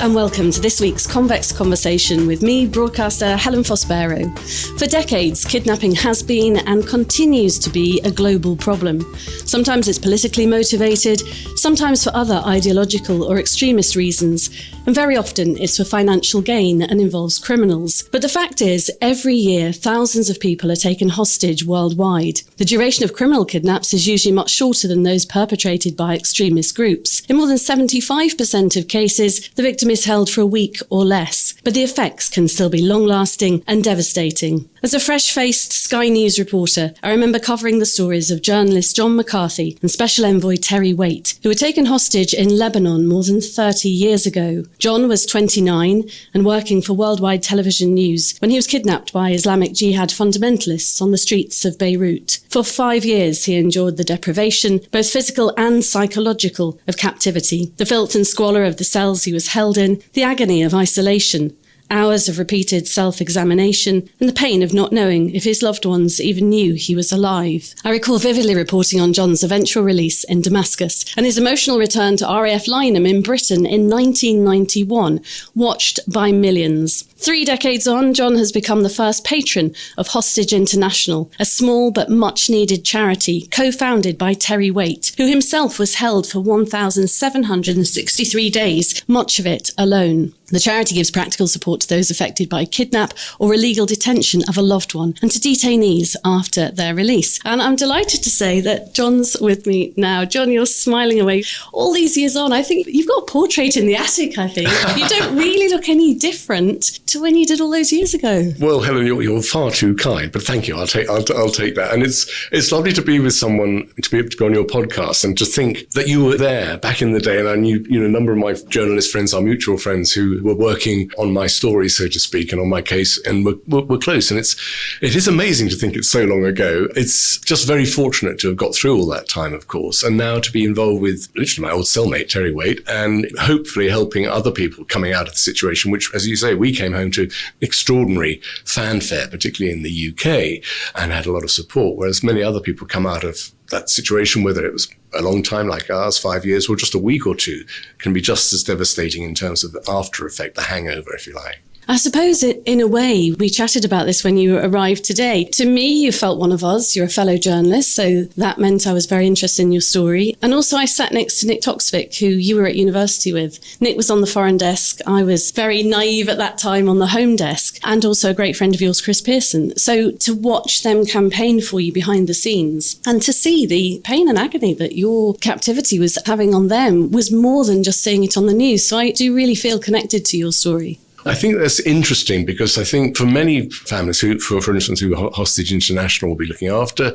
and welcome to this week's Convex Conversation with me, broadcaster Helen Fospero. For decades, kidnapping has been and continues to be a global problem. Sometimes it's politically motivated, sometimes for other ideological or extremist reasons, and very often it's for financial gain and involves criminals. But the fact is, every year thousands of people are taken hostage worldwide. The duration of criminal kidnaps is usually much shorter than those perpetrated by extremist groups. In more than 75% of cases, the victim is held for a week or less, but the effects can still be long-lasting and devastating. As a fresh-faced Sky News reporter, I remember covering the stories of journalist John McCarthy and Special Envoy Terry Waite, who were taken hostage in Lebanon more than 30 years ago. John was 29 and working for Worldwide Television News when he was kidnapped by Islamic Jihad fundamentalists on the streets of Beirut. For 5 years, he endured the deprivation, both physical and psychological, of captivity, the filth and squalor of the cells he was held in, the agony of isolation, hours of repeated self-examination, and the pain of not knowing if his loved ones even knew he was alive. I recall vividly reporting on John's eventual release in Damascus and his emotional return to RAF Lyneham in Britain in 1991, watched by millions. 3 decades on, John has become the first patron of Hostage International, a small but much-needed charity co-founded by Terry Waite, who himself was held for 1,763 days, much of it alone. The charity gives practical support to those affected by kidnap or illegal detention of a loved one and to detainees after their release. And I'm delighted to say that John's with me now. John, you're smiling away. All these years on, I think you've got a portrait in the attic, I think. You don't really look any different to when you did all those years ago. Well, Helen, you're far too kind, but thank you. I'll take that. And it's lovely to be with someone, to be on your podcast and to think that you were there back in the day. And I knew, a number of my journalist friends, our mutual friends who were working on my story, so to speak, and on my case, and we're close. And it is amazing to think it's so long ago. It's just very fortunate to have got through all that time, of course, and now to be involved with literally my old cellmate, Terry Waite, and hopefully helping other people coming out of the situation, which, as you say, we came home to extraordinary fanfare, particularly in the UK, and had a lot of support, whereas many other people come out of that situation, whether it was a long time like ours, 5 years, or just a week or two, can be just as devastating in terms of the after effect, the hangover, if you like. I suppose in a way, we chatted about this when you arrived today. To me, you felt one of us. You're a fellow journalist, so that meant I was very interested in your story. And also I sat next to Nick Toksvig, who you were at university with. Nick was on the foreign desk. I was very naive at that time on the home desk, and also a great friend of yours, Chris Pearson. So to watch them campaign for you behind the scenes and to see the pain and agony that your captivity was having on them was more than just seeing it on the news. So I do really feel connected to your story. I think that's interesting because I think for many families who, for instance, who Hostage International will be looking after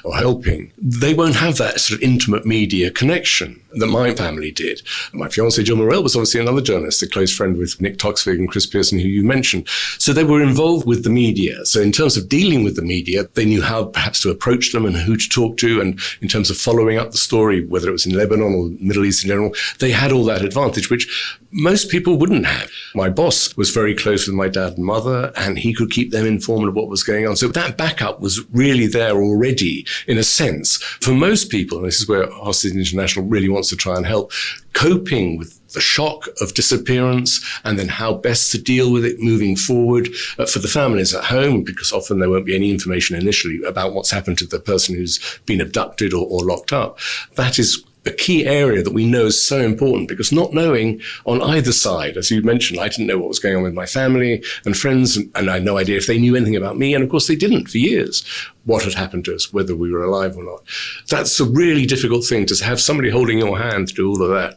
or helping, they won't have that sort of intimate media connection that my family did. My fiancée, Jill Morrell, was obviously another journalist, a close friend with Nick Toksvig and Chris Pearson, who you mentioned. So they were involved with the media. So in terms of dealing with the media, they knew how perhaps to approach them and who to talk to. And in terms of following up the story, whether it was in Lebanon or Middle East in general, they had all that advantage, which most people wouldn't have. My boss was very close with my dad and mother, and he could keep them informed of what was going on. So that backup was really there already, in a sense. For most people, and this is where Hostage International really wants to try and help, coping with the shock of disappearance and then how best to deal with it moving forward for the families at home, because often there won't be any information initially about what's happened to the person who's been abducted or locked up. That is a key area that we know is so important, because not knowing on either side, as you mentioned, I didn't know what was going on with my family and friends, and I had no idea if they knew anything about me. And of course they didn't for years, what had happened to us, whether we were alive or not. That's a really difficult thing. To have somebody holding your hand to do all of that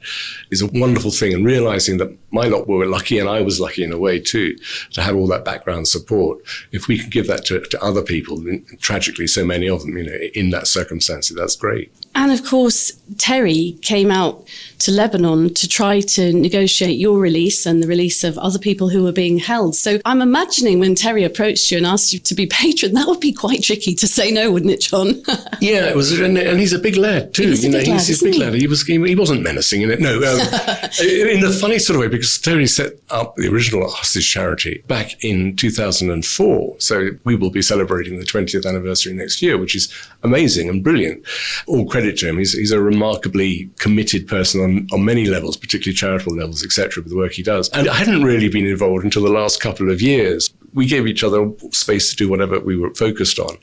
is a wonderful thing. And realizing that my lot were lucky, and I was lucky in a way too, to have all that background support. If we could give that to other people, and tragically so many of them, in that circumstance, that's great. And of course, Terry came out to Lebanon to try to negotiate your release and the release of other people who were being held. So I'm imagining when Terry approached you and asked you to be patron, that would be quite tricky to say no, wouldn't it, John? Yeah, it was, and he's a big lad too. He's a big lad. He wasn't menacing in it. No, in a funny sort of way, because Terry set up the original Hostage charity back in 2004. So we will be celebrating the 20th anniversary next year, which is amazing and brilliant. All credit to him. He's a remarkable remarkably committed person on many levels, particularly charitable levels, etc., with the work he does. And I hadn't really been involved until the last couple of years. We gave each other space to do whatever we were focused on.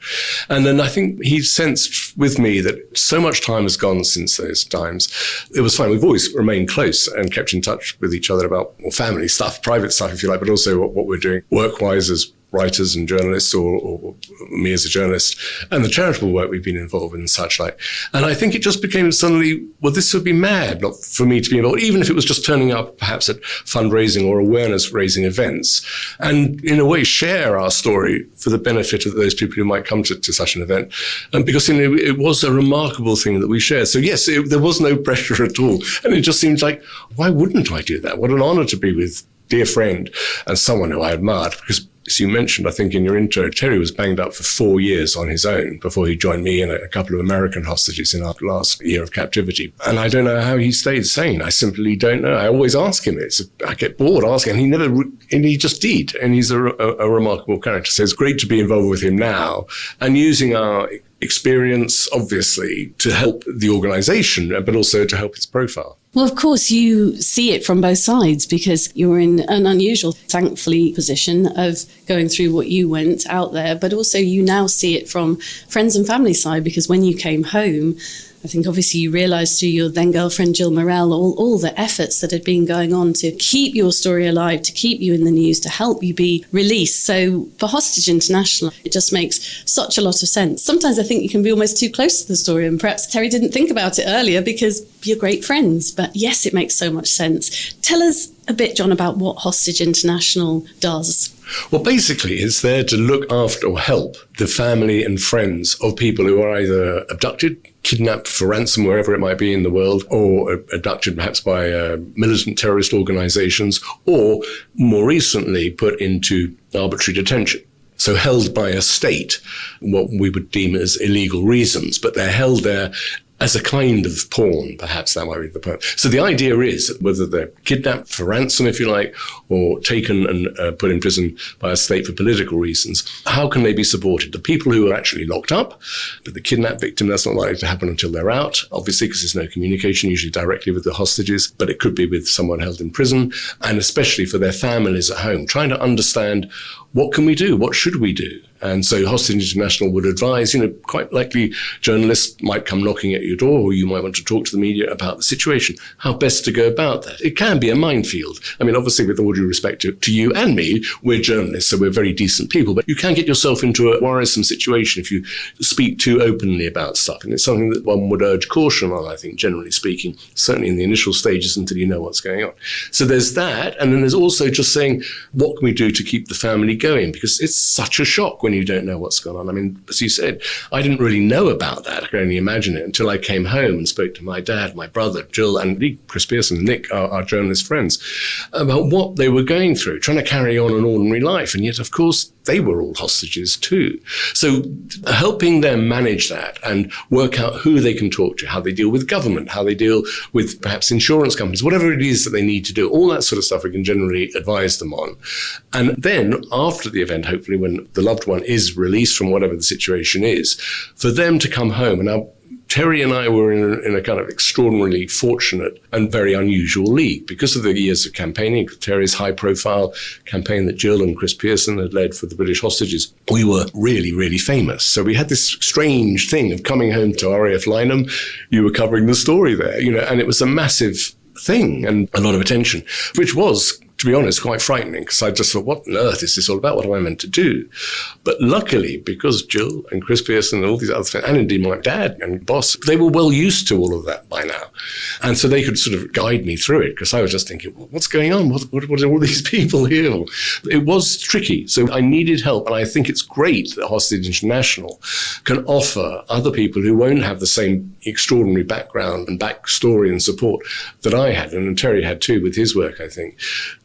And then I think he sensed with me that so much time has gone since those times. It was fine. We've always remained close and kept in touch with each other about family stuff, private stuff, if you like, but also what we're doing work-wise as writers and journalists, or me as a journalist, and the charitable work we've been involved in and such like. And I think it just became suddenly, well, this would be mad not for me to be involved, even if it was just turning up perhaps at fundraising or awareness-raising events, and in a way share our story for the benefit of those people who might come to such an event. And because it was a remarkable thing that we shared. So yes, there was no pressure at all. And it just seemed like, why wouldn't I do that? What an honor to be with a dear friend and someone who I admired, because as you mentioned, I think in your intro, Terry was banged up for 4 years on his own before he joined me and a couple of American hostages in our last year of captivity. And I don't know how he stayed sane. I simply don't know. I always ask him. I get bored asking. And he just did. And he's a remarkable character. So it's great to be involved with him now and using our experience, obviously, to help the organization, but also to help its profile. Well, of course, you see it from both sides because you're in an unusual, thankfully, position of going through what you went out there, but also you now see it from friends and family side because when you came home, I think obviously you realised through your then girlfriend Jill Morrell all the efforts that had been going on to keep your story alive, to keep you in the news, to help you be released. So for Hostage International, it just makes such a lot of sense. Sometimes I think you can be almost too close to the story, and perhaps Terry didn't think about it earlier because you're great friends. But yes, it makes so much sense. Tell us a bit, John, about what Hostage International does. Well, basically, it's there to look after or help the family and friends of people who are either abducted, kidnapped for ransom, wherever it might be in the world, or abducted perhaps by militant terrorist organizations, or more recently put into arbitrary detention. So held by a state, what we would deem as illegal reasons, but they're held there as a kind of pawn, perhaps that might be the point. So the idea is that whether they're kidnapped for ransom, if you like, or taken and put in prison by a state for political reasons, how can they be supported? The people who are actually locked up, but the kidnapped victim, that's not likely to happen until they're out, obviously, because there's no communication usually directly with the hostages, but it could be with someone held in prison, and especially for their families at home, trying to understand what can we do? What should we do? And so Hostage International would advise, quite likely journalists might come knocking at your door, or you might want to talk to the media about the situation, how best to go about that. It can be a minefield. I mean, obviously, with all due respect to you and me, we're journalists, so we're very decent people, but you can get yourself into a worrisome situation if you speak too openly about stuff. And it's something that one would urge caution on, I think, generally speaking, certainly in the initial stages until you know what's going on. So there's that. And then there's also just saying, what can we do to keep the family going? Because it's such a shock when you don't know what's going on. I mean, as you said, I didn't really know about that. I could only imagine it until I came home and spoke to my dad, my brother, Jill, and Chris Pearson, Nick, our journalist friends, about what they were going through, trying to carry on an ordinary life. And yet, of course, they were all hostages too. So helping them manage that and work out who they can talk to, how they deal with government, how they deal with perhaps insurance companies, whatever it is that they need to do, all that sort of stuff we can generally advise them on. And then after the event, hopefully when the loved one is released from whatever the situation is, for them to come home. And now Terry and I were in a kind of extraordinarily fortunate and very unusual league because of the years of campaigning. Terry's high-profile campaign that Jill and Chris Pearson had led for the British hostages. We were really, really famous. So we had this strange thing of coming home to RAF Lyneham. You were covering the story there, and it was a massive thing and a lot of attention, which was, to be honest, quite frightening because I just thought, what on earth is this all about? What am I meant to do? But luckily, because Jill and Chris Pearson and all these other friends, and indeed my dad and boss, they were well used to all of that by now. And so they could sort of guide me through it because I was just thinking, what's going on? What are all these people here? It was tricky. So I needed help. And I think it's great that Hostage International can offer other people who won't have the same extraordinary background and backstory and support that I had, and Terry had too with his work, I think,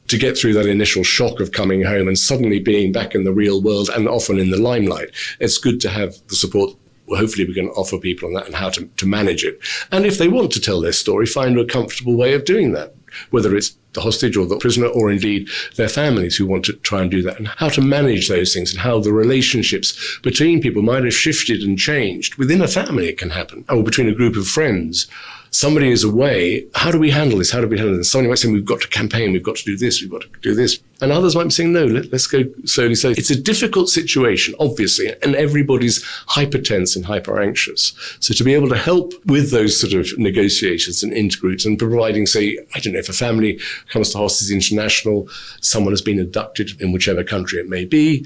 to get through that initial shock of coming home and suddenly being back in the real world and often in the limelight. It's good to have the support. Well, hopefully we can offer people on that and how to manage it. And if they want to tell their story, find a comfortable way of doing that, whether it's the hostage or the prisoner, or indeed their families who want to try and do that, and how to manage those things and how the relationships between people might have shifted and changed. Within a family it can happen, or between a group of friends. Somebody is away. How do we handle this? How do we handle this? Somebody might say, we've got to campaign, we've got to do this, we've got to do this. And others might be saying, no, let's go slowly. It's a difficult situation, obviously, and everybody's hypertense and hyper anxious. So to be able to help with those sort of negotiations and intergroups and providing, say, I don't know, if a family comes to Hostage International, someone has been abducted in whichever country it may be,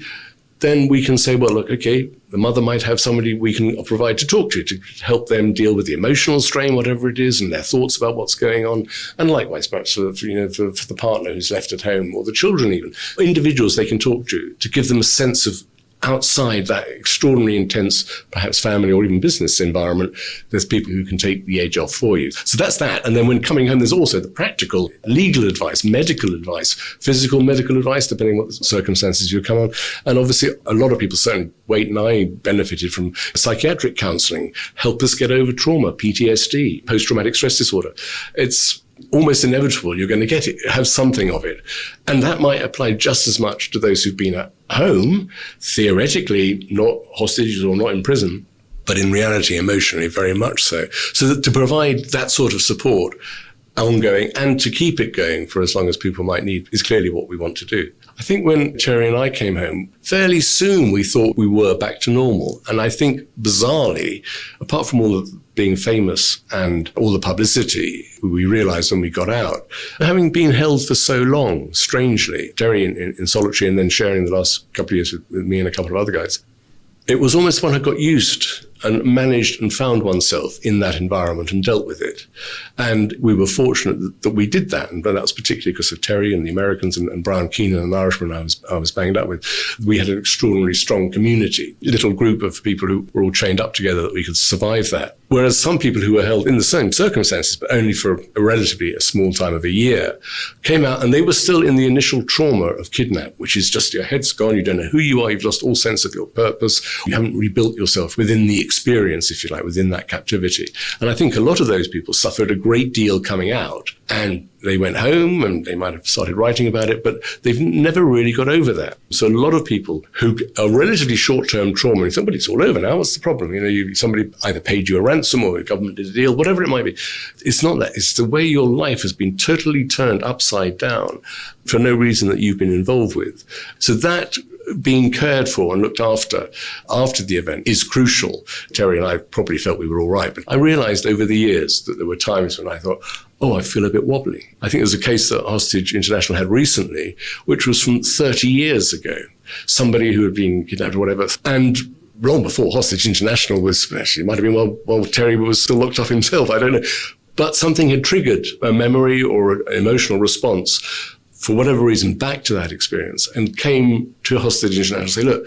then we can say, well, look, okay, the mother might have somebody we can provide to talk to help them deal with the emotional strain, whatever it is, and their thoughts about what's going on. And likewise, perhaps for the partner who's left at home, or the children even. Individuals they can talk to give them a sense of outside that extraordinarily intense, perhaps family or even business environment, there's people who can take the edge off for you. So that's that. And then when coming home, there's also the practical legal advice, medical advice, physical medical advice, depending on what circumstances you come on. And obviously, a lot of people, certainly Waite and I, benefited from psychiatric counselling, help us get over trauma, PTSD, post-traumatic stress disorder. It's almost inevitable you're going to have something of it. And that might apply just as much to those who've been at home, theoretically not hostages or not in prison, but in reality, emotionally, very much so. So that to provide that sort of support ongoing and to keep it going for as long as people might need is clearly what we want to do. I think when Terry and I came home, fairly soon we thought we were back to normal. And I think, bizarrely, apart from all the being famous and all the publicity we realized when we got out, having been held for so long, strangely, Terry in solitary and then sharing the last couple of years with me and a couple of other guys, it was almost one I got used and managed and found oneself in that environment and dealt with it. And we were fortunate that we did that. And that was particularly because of Terry and the Americans and Brian Keenan, an Irishman I was banged up with. We had an extraordinarily strong community, a little group of people who were all chained up together that we could survive that. Whereas some people who were held in the same circumstances, but only for a small time of a year, came out and they were still in the initial trauma of kidnap, which is just your head's gone, you don't know who you are, you've lost all sense of your purpose, you haven't rebuilt yourself within the experience, if you like, within that captivity. And I think a lot of those people suffered a great deal coming out, and they went home and they might have started writing about it, but they've never really got over that. So a lot of people who are relatively short-term trauma, and somebody, it's all over now, what's the problem? Somebody either paid you a ransom or the government did a deal, whatever it might be. It's not that. It's the way your life has been totally turned upside down for no reason that you've been involved with. So that being cared for and looked after the event is crucial. Terry and I probably felt we were all right, but I realized over the years that there were times when I thought, I feel a bit wobbly. I think there's a case that Hostage International had recently, which was from 30 years ago. Somebody who had been kidnapped or whatever, and long before Hostage International was, actually, it might have been while Terry was still locked up himself, I don't know. But something had triggered a memory or an emotional response for whatever reason, back to that experience and came to Hostage International and say, look,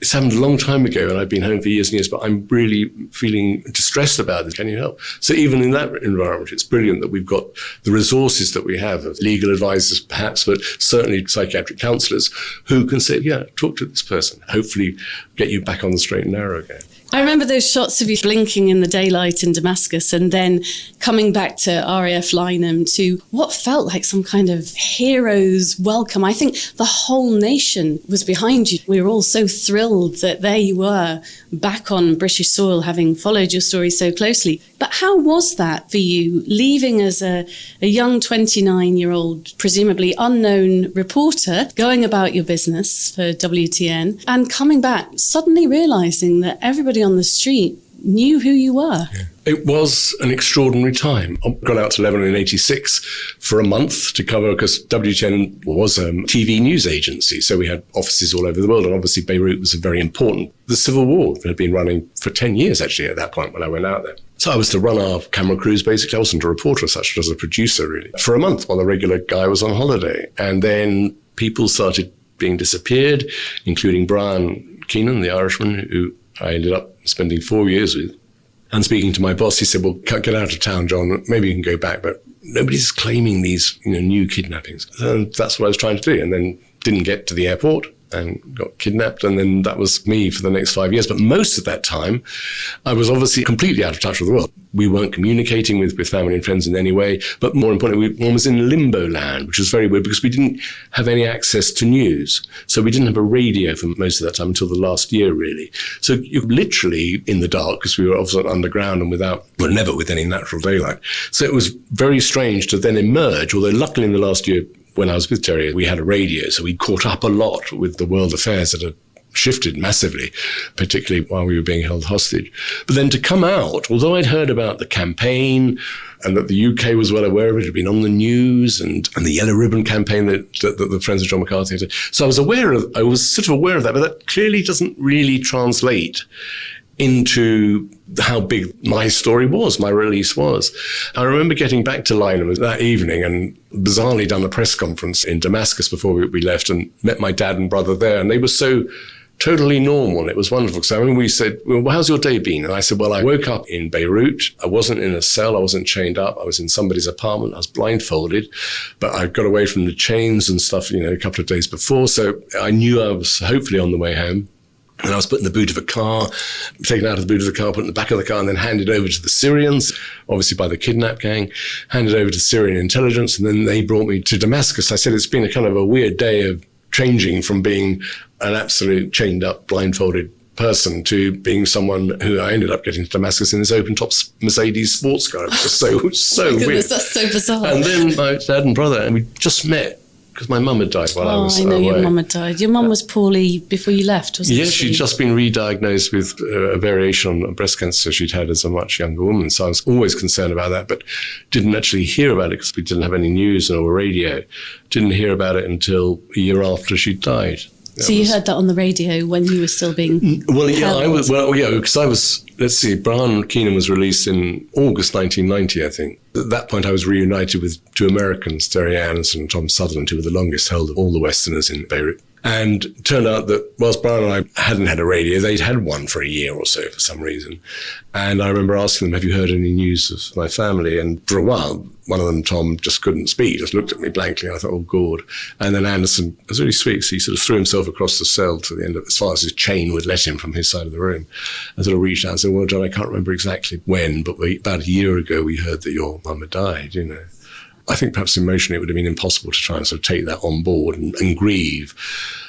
it's happened a long time ago and I've been home for years and years, but I'm really feeling distressed about it. Can you help? So even in that environment, it's brilliant that we've got the resources that we have of legal advisors, perhaps, but certainly psychiatric counsellors who can say, yeah, talk to this person, hopefully get you back on the straight and narrow again. I remember those shots of you blinking in the daylight in Damascus and then coming back to RAF Lyneham to what felt like some kind of hero's welcome. I think the whole nation was behind you. We were all so thrilled that there you were back on British soil, having followed your story so closely. But how was that for you, leaving as a young 29-year-old, presumably unknown reporter, going about your business for WTN and coming back, suddenly realising that everybody on the street knew who you were? Yeah. It was an extraordinary time. I got out to Lebanon in 86 for a month to cover, because WTN was a TV news agency, so we had offices all over the world, and obviously Beirut was very important. The Civil War had been running for 10 years, actually, at that point when I went out there. So I was to run our camera crews, basically. I wasn't a reporter as such, I was a producer, really, for a month while the regular guy was on holiday. And then people started being disappeared, including Brian Keenan, the Irishman, who I ended up spending 4 years with. And speaking to my boss, he said, well, get out of town, John. Maybe you can go back, but nobody's claiming these new kidnappings. And that's what I was trying to do. And then didn't get to the airport. and got kidnapped. And then that was me for the next 5 years. But most of that time, I was obviously completely out of touch with the world. We weren't communicating with family and friends in any way. But more importantly, one was in limbo land, which was very weird because we didn't have any access to news. So we didn't have a radio for most of that time until the last year, really. So you're literally in the dark because we were obviously underground and never with any natural daylight. So it was very strange to then emerge, although luckily in the last year when I was with Terry, we had a radio. So we caught up a lot with the world affairs that had shifted massively, particularly while we were being held hostage. But then to come out, although I'd heard about the campaign and that the UK was well aware of it, had been on the news, and the Yellow Ribbon campaign that the friends of John McCarthy had. So I was sort of aware of that, but that clearly doesn't really translate into how big my story was, my release was. I remember getting back to Lyneham that evening and bizarrely done a press conference in Damascus before we left and met my dad and brother there. And they were so totally normal. And it was wonderful. So we said, well, how's your day been? And I said, well, I woke up in Beirut. I wasn't in a cell. I wasn't chained up. I was in somebody's apartment. I was blindfolded, but I got away from the chains and stuff, a couple of days before. So I knew I was hopefully on the way home. And I was put in the boot of a car, taken out of the boot of the car, put in the back of the car, and then handed over to the Syrians, obviously by the kidnap gang, handed over to Syrian intelligence, and then they brought me to Damascus. I said it's been a kind of a weird day of changing from being an absolute chained up, blindfolded person to being someone who I ended up getting to Damascus in this open-top Mercedes sports car. It was just so Goodness, weird. That's so bizarre. And then my dad and brother, and we just met, because my mum had died while I was I know away. your mum had died. Your mum was poorly before you left, wasn't she? Yes, she'd just been re-diagnosed with a variation on breast cancer she'd had as a much younger woman. So I was always concerned about that, but didn't actually hear about it because we didn't have any news or radio. Didn't hear about it until a year after she died. So you heard that on the radio when you were still being Well, yeah, held. because I was, let's see, Keenan was released in August 1990, I think. At that point, I was reunited with two Americans, Terry Anderson and Tom Sutherland, who were the longest held of all the Westerners in Beirut. And it turned out that whilst Brian and I hadn't had a radio, they'd had one for a year or so for some reason. And I remember asking them, have you heard any news of my family? And for a while, one of them, Tom, just couldn't speak, just looked at me blankly. And I thought, oh, God. And then Anderson was really sweet. So he sort of threw himself across the cell to the end of, as far as his chain would let him from his side of the room. And sort of reached out and said, well, John, I can't remember exactly when, but about a year ago, we heard that your mum had died, I think perhaps emotionally it would have been impossible to try and sort of take that on board and grieve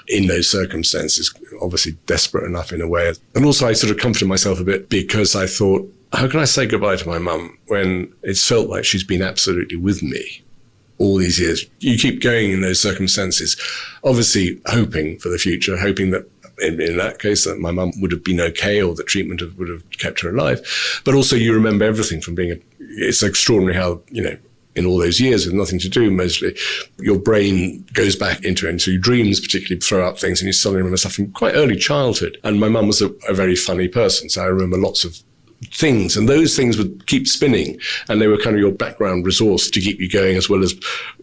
in those circumstances, obviously desperate enough in a way. And also I sort of comforted myself a bit because I thought, how can I say goodbye to my mum when it's felt like she's been absolutely with me all these years? You keep going in those circumstances, obviously hoping for the future, hoping that in that case that my mum would have been okay or the treatment would have kept her alive. But also you remember everything from it's extraordinary how, in all those years with nothing to do mostly, your brain goes back into it. And so your dreams particularly throw up things and you suddenly remember stuff from quite early childhood. And my mum was a very funny person. So I remember lots of things and those things would keep spinning and they were kind of your background resource to keep you going, as well as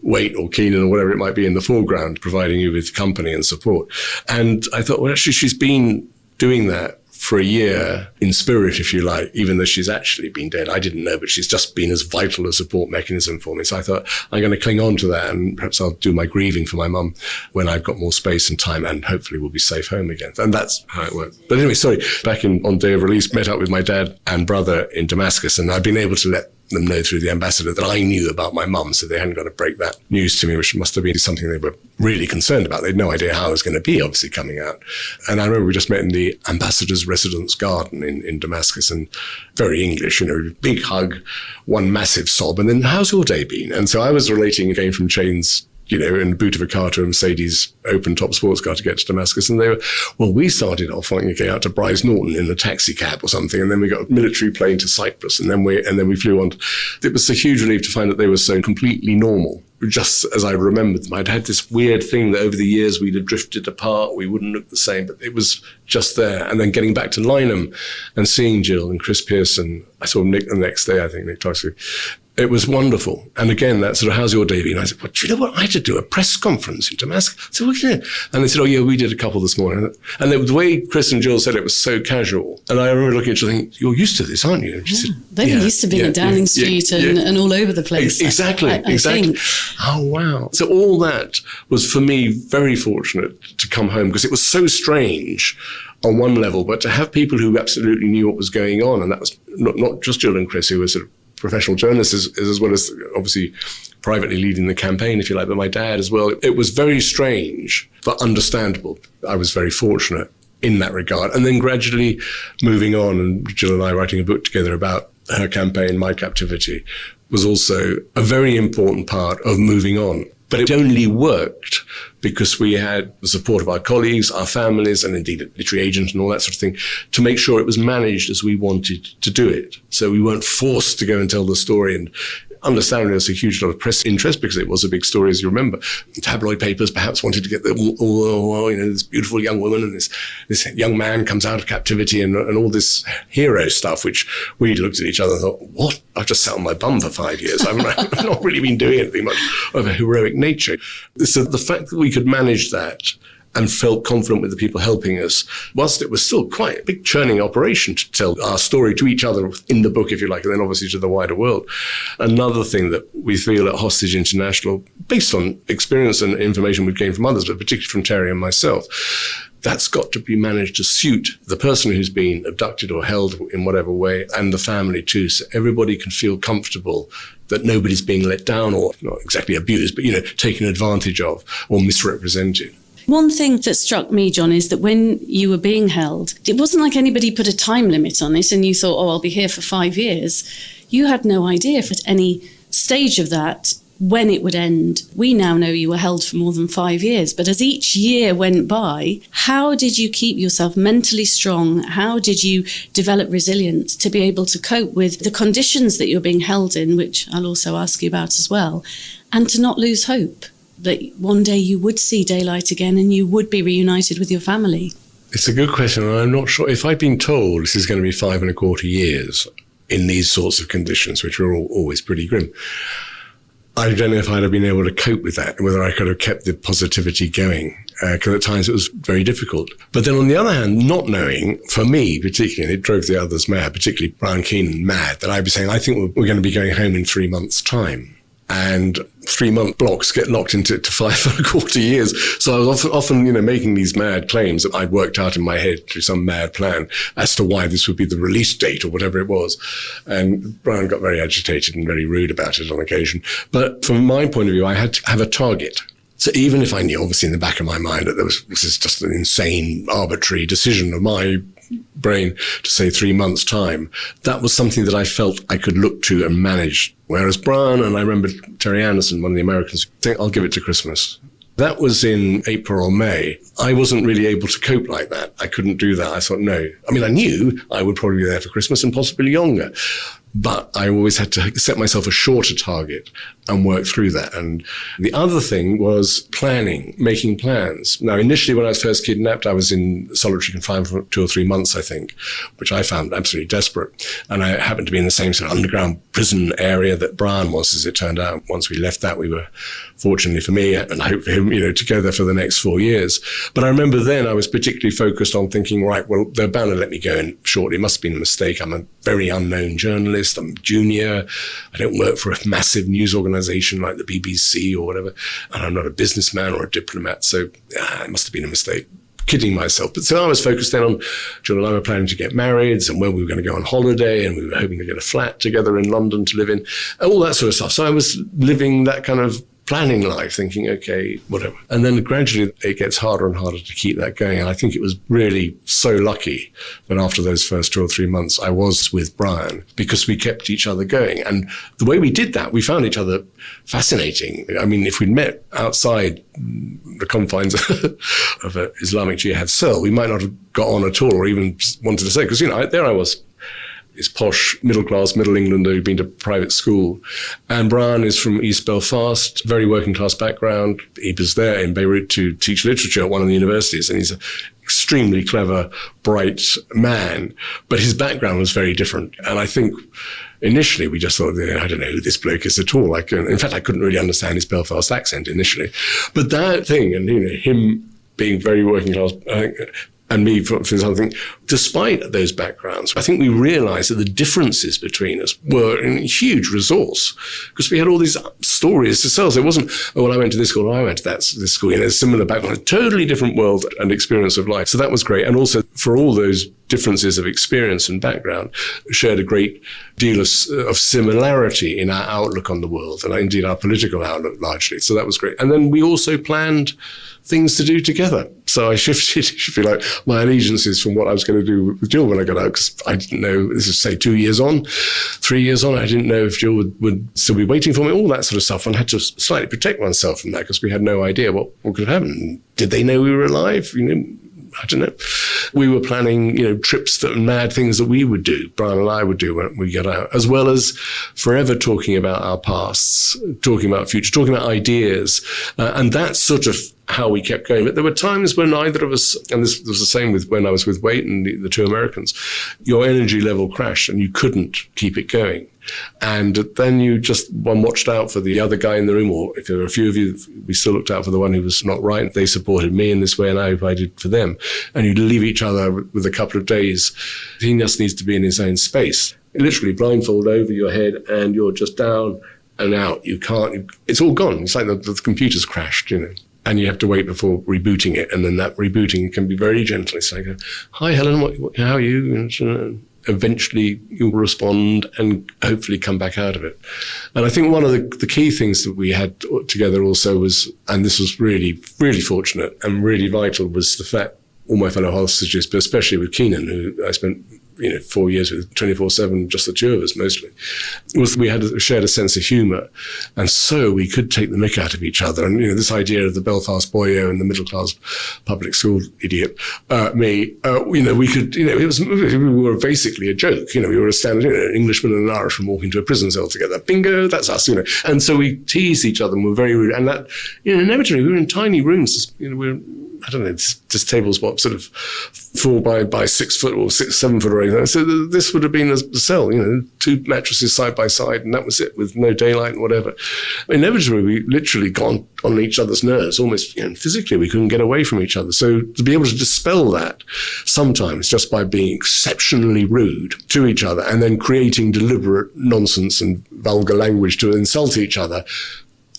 Waite or Keenan or whatever it might be in the foreground, providing you with company and support. And I thought, well, actually she's been doing that for a year in spirit, if you like, even though she's actually been dead. I didn't know, but she's just been as vital a support mechanism for me. So I thought I'm going to cling on to that and perhaps I'll do my grieving for my mum when I've got more space and time and hopefully we'll be safe home again. And that's how it worked. But anyway, sorry, back on day of release, met up with my dad and brother in Damascus, and I've been able to let them know through the ambassador that I knew about my mum, so they hadn't got to break that news to me, which must have been something they were really concerned about. They had no idea how I was going to be, obviously, coming out. And I remember we just met in the ambassador's residence garden in Damascus, and very English, big hug, one massive sob, and then, how's your day been? And so I was relating again from chains, in the boot of a car to a Mercedes open-top sports car to get to Damascus. And they were, well, we started off going out to Bryce Norton in a taxi cab or something, and then we got a military plane to Cyprus, and then we flew on. It was a huge relief to find that they were so completely normal, just as I remembered them. I'd had this weird thing that over the years we'd have drifted apart, we wouldn't look the same, but it was just there. And then getting back to Lyneham and seeing Jill and Chris Pearson, I saw Nick the next day, I think, Nick Toxley. It was wonderful. And again, that sort of, how's your day been? I said, well, do you know what? I had to do a press conference in Damascus. I said, what? And they said, oh, yeah, we did a couple this morning. And the way Chris and Jill said it was so casual. And I remember looking at her thinking, you're used to this, aren't you? And she said, they're used to being at Downing Street and all over the place. Exactly. I think. Oh, wow. So all that was, for me, very fortunate to come home, because it was so strange on one level, but to have people who absolutely knew what was going on. And that was not just Jill and Chris, who were sort of professional journalists, as well as obviously privately leading the campaign, if you like, but my dad as well. It was very strange, but understandable. I was very fortunate in that regard. And then gradually moving on, and Jill and I writing a book together about her campaign, My Captivity, was also a very important part of moving on. But it only worked because we had the support of our colleagues, our families, and indeed a literary agent and all that sort of thing, to make sure it was managed as we wanted to do it. So we weren't forced to go and tell the story. And understandably, there was a huge lot of press interest because it was a big story, as you remember. Tabloid papers perhaps wanted to get this beautiful young woman and this young man comes out of captivity and all this hero stuff, which we looked at each other and thought, what? I've just sat on my bum for 5 years. I've not really been doing anything much of a heroic nature. So the fact that we could manage that and felt confident with the people helping us, whilst it was still quite a big churning operation to tell our story to each other in the book, if you like, and then obviously to the wider world. Another thing that we feel at Hostage International, based on experience and information we've gained from others, but particularly from Terry and myself, that's got to be managed to suit the person who's been abducted or held in whatever way, and the family too, so everybody can feel comfortable that nobody's being let down or not exactly abused, but, taken advantage of or misrepresented. One thing that struck me, John, is that when you were being held, it wasn't like anybody put a time limit on it and you thought, I'll be here for 5 years. You had no idea at any stage of that when it would end. We now know you were held for more than 5 years, but as each year went by, how did you keep yourself mentally strong? How did you develop resilience to be able to cope with the conditions that you're being held in, which I'll also ask you about as well, and to not lose hope that one day you would see daylight again and you would be reunited with your family? It's a good question, and I'm not sure. If I'd been told this is going to be 5.25 years in these sorts of conditions, which were always pretty grim, I don't know if I'd have been able to cope with that, whether I could have kept the positivity going, because at times it was very difficult. But then on the other hand, not knowing, for me particularly, and it drove the others mad, particularly Brian Keenan mad, that I'd be saying, I think we're going to be going home in 3 months' time. And 3-month blocks get locked into 5.25 years. So I was often, making these mad claims that I'd worked out in my head through some mad plan as to why this would be the release date or whatever it was. And Brian got very agitated and very rude about it on occasion. But from my point of view, I had to have a target. So even if I knew, obviously, in the back of my mind that this is just an insane, arbitrary decision of my brain to say 3 months' time, that was something that I felt I could look to and manage. Whereas Brian, and I remember Terry Anderson, one of the Americans, saying, I'll give it to Christmas. That was in April or May. I wasn't really able to cope like that. I couldn't do that. I thought, no. I mean, I knew I would probably be there for Christmas and possibly longer. But I always had to set myself a shorter target and work through that. And the other thing was planning, making plans. Now, initially, when I was first kidnapped, I was in solitary confinement for 2 or 3 months, I think, which I found absolutely desperate. And I happened to be in the same sort of underground prison area that Brian was, as it turned out. Once we left that, we were, fortunately for me, and I hope for him, together for the next 4 years. But I remember then I was particularly focused on thinking, right, well, they're bound to let me go in shortly. It must have been a mistake. I'm a very unknown journalist. I'm junior. I don't work for a massive news organization like the BBC or whatever. And I'm not a businessman or a diplomat. So it must have been a mistake. Kidding myself. But so I was focused then on Jill and I were planning to get married and where we were going to go on holiday, and we were hoping to get a flat together in London to live in, all that sort of stuff. So I was living that kind of planning life, thinking, okay, whatever. And then gradually it gets harder and harder to keep that going. And I think it was really so lucky that after those first 2 or 3 months, I was with Brian because we kept each other going. And the way we did that, we found each other fascinating. I mean, if we'd met outside the confines of an Islamic jihad cell, we might not have got on at all or even wanted to say, because, there I was. Is posh, middle class, middle England who'd been to private school. And Brian is from East Belfast, very working class background. He was there in Beirut to teach literature at one of the universities, and he's an extremely clever, bright man, but his background was very different. And I think initially we just thought, I don't know who this bloke is at all. In fact, I couldn't really understand his Belfast accent initially. But that thing, and him being very working class, I think, and me for something, despite those backgrounds, I think we realized that the differences between us were a huge resource, because we had all these stories to tell. So it wasn't, oh, well, I went to this school, or I went to this school, similar background, a totally different world and experience of life. So that was great. And also for all those differences of experience and background, shared a great deal of similarity in our outlook on the world, and indeed our political outlook largely. So that was great. And then we also planned things to do together. So I shifted, if you like, my allegiances from what I was going to do with Jill when I got out, because I didn't know, this is say 3 years on, I didn't know if Jill would still be waiting for me, all that sort of stuff. And I had to slightly protect oneself from that, because we had no idea what could happen. Did they know we were alive? I don't know. We were planning, trips and mad things that we would do, Brian and I would do when we get out, as well as forever talking about our pasts, talking about future, talking about ideas. And that's sort of how we kept going. But there were times when neither of us, and this was the same with when I was with Waite and the two Americans, your energy level crashed and you couldn't keep it going. And then one watched out for the other guy in the room, or if there were a few of you, we still looked out for the one who was not right. They supported me in this way, and I hope I did for them. And you'd leave each other with a couple of days. He just needs to be in his own space. Literally blindfold over your head, and you're just down and out. You can't, it's all gone. It's like the computer's crashed, And you have to wait before rebooting it. And then that rebooting can be very gentle. It's like, hi, Helen, how are you? Eventually you'll respond and hopefully come back out of it. And I think one of the key things that we had together also was, and this was really, really fortunate and really vital, was the fact all my fellow hostages, but especially with Keenan, who I spent 4 years with 24/7, just the two of us mostly, was we shared a sense of humour. And so we could take the mick out of each other. And, this idea of the Belfast boyo and the middle class public school idiot, we could, we were basically a joke. We were a standard, an Englishman and an Irishman walking to a prison cell together. Bingo, that's us, And so we teased each other and were very rude. And that, inevitably, we were in tiny rooms, I don't know, just tables, what, sort of 4 by 6 foot or 7 foot or anything. So this would have been a cell, 2 mattresses side by side, and that was it, with no daylight and whatever. Inevitably, we literally got on each other's nerves, almost physically. We couldn't get away from each other. So to be able to dispel that sometimes just by being exceptionally rude to each other and then creating deliberate nonsense and vulgar language to insult each other,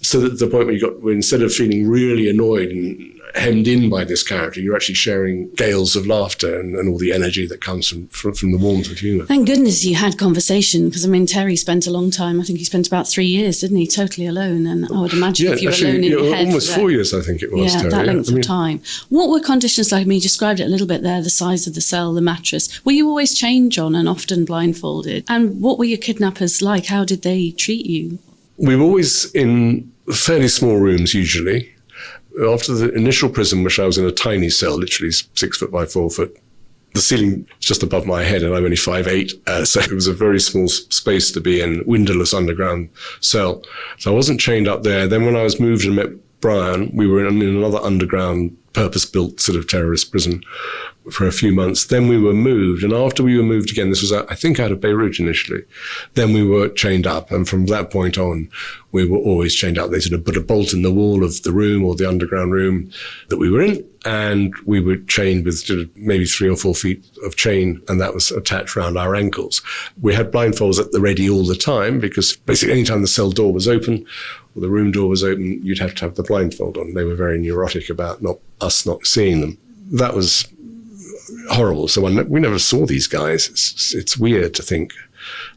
so that the point where instead of feeling really annoyed and hemmed in by this character, you're actually sharing gales of laughter and all the energy that comes from the warmth of humour. Thank goodness you had conversation, because Terry spent a long time. I think he spent about 3 years, didn't he, totally alone? And I would imagine if you were alone in your head, almost 4 years, I think it was. Yeah, Terry. that length of time. What were conditions like? You described it a little bit there: the size of the cell, the mattress. Were you always chained on and often blindfolded? And what were your kidnappers like? How did they treat you? We were always in fairly small rooms, usually. After the initial prison, which I was in a tiny cell, literally 6 foot by 4 foot, the ceiling was just above my head, and I'm only 5'8", so it was a very small space to be in, windowless underground cell. So I wasn't chained up there. Then when I was moved and met Brian, we were in another underground, purpose-built sort of terrorist prison for a few months. Then we were moved, and after we were moved again, this was, I think, out of Beirut initially, then we were chained up, and from that point on, we were always chained up. They sort of put a bolt in the wall of the room, or the underground room that we were in, and we were chained with sort of maybe 3 or 4 feet of chain, and that was attached around our ankles. We had blindfolds at the ready all the time, because basically any time the cell door was open, or the room door was open, you'd have to have the blindfold on. They were very neurotic about us not seeing them. That was horrible. So we never saw these guys. It's weird to think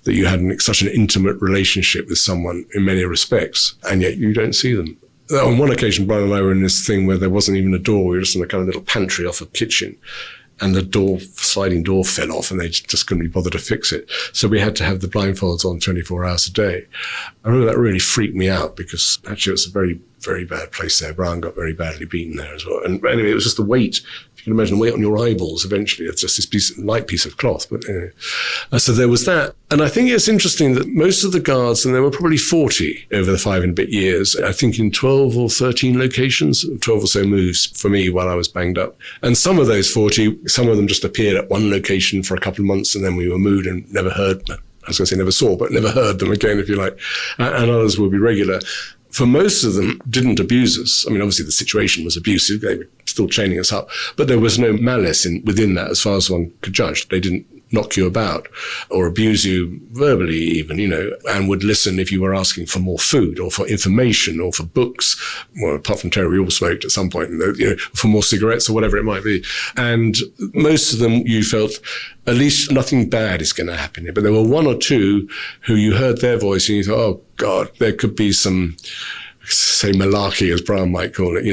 that you had such an intimate relationship with someone in many respects, and yet you don't see them. On one occasion, Brian and I were in this thing where there wasn't even a door. We were just in a kind of little pantry off a kitchen, and the sliding door fell off, and they just couldn't be bothered to fix it. So we had to have the blindfolds on 24 hours a day. I remember that really freaked me out, because actually it was a very, very bad place there. Brian got very badly beaten there as well. And anyway, it was just the weight. If you can imagine the weight on your eyeballs, eventually it's just this light piece of cloth. But anyway. So there was that. And I think it's interesting that most of the guards, and there were probably 40 over the 5 and a bit years, I think in 12 or 13 locations, 12 or so moves for me while I was banged up. And some of those 40, some of them just appeared at one location for a couple of months and then we were moved and never heard, I was going to say never saw, but never heard them again, if you like. And others will be regular. For most of them, didn't abuse us. I mean, obviously the situation was abusive. They were still chaining us up, but there was no malice within that as far as one could judge. They didn't knock you about or abuse you verbally even, and would listen if you were asking for more food or for information or for books. Well, apart from Terry, we all smoked at some point, for more cigarettes or whatever it might be. And most of them, you felt at least nothing bad is going to happen here. But there were one or two who you heard their voice and you thought, oh God, there could be some, say, malarkey, as Brown might call it,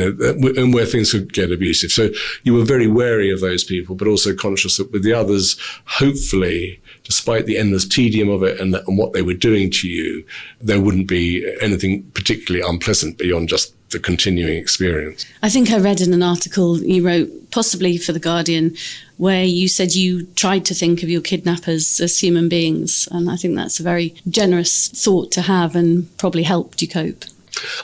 and where things could get abusive. So you were very wary of those people, but also conscious that with the others, hopefully, despite the endless tedium of it and what they were doing to you, there wouldn't be anything particularly unpleasant beyond just the continuing experience. I think I read in an article you wrote, possibly for The Guardian, where you said you tried to think of your kidnappers as human beings. And I think that's a very generous thought to have and probably helped you cope.